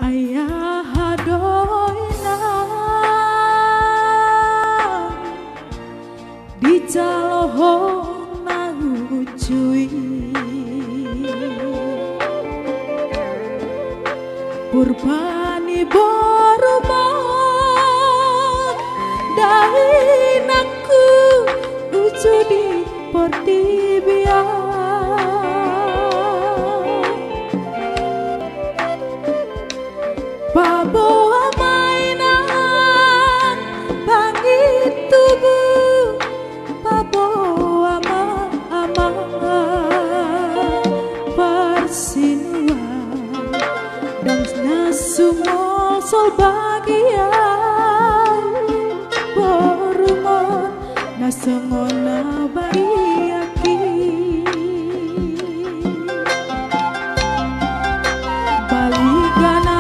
ayah hadoina di jaloho nangujui purbani boruma dainaku ujudi portibia bawa mainan bangit tubuh bawa ama persinuan dan nasumol sol bagian borumon nasongona bagiaki baligana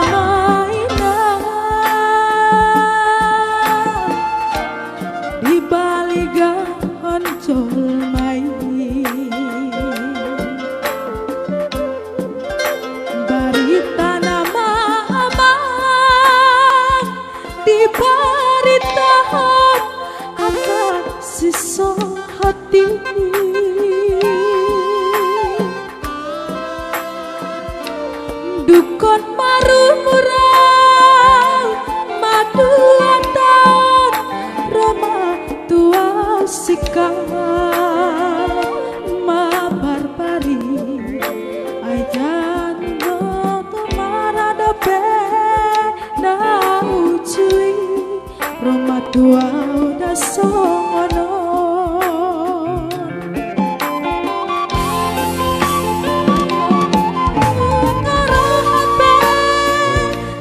Jolmai barita nama abang di baritahan akan sisa hati dukun marumurau maduatan Roma tua sikap Roma tua udah sono ngarahat be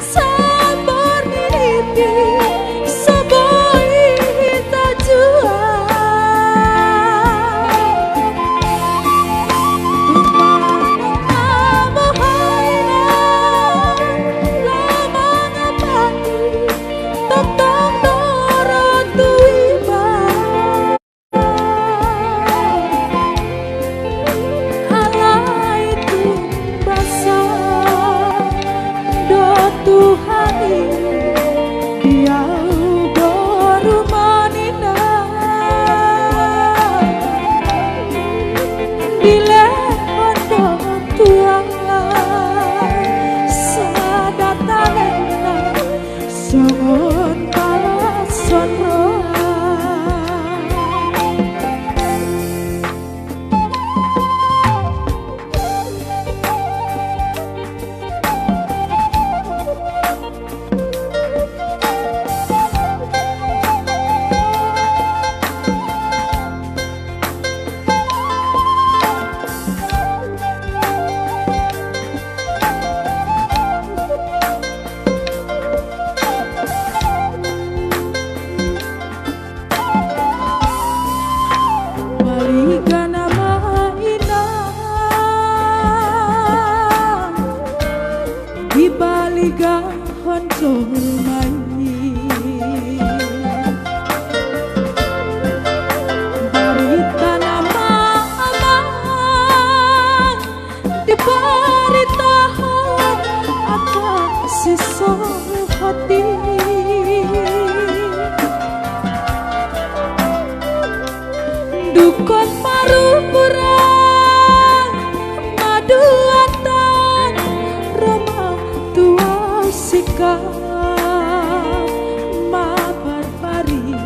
sabar niti saboi tajua Gahon Jolmai barita nama abang di baritahan akan sisa hati dukun marumurang maduatan Roma tua sikap mapar-pari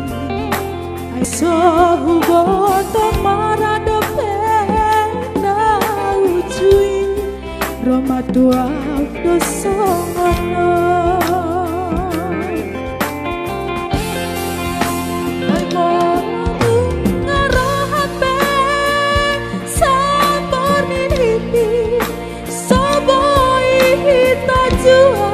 aiso huboto maradope na ujui Roma tua dosongono ngarahat be sabar niti saboi tajua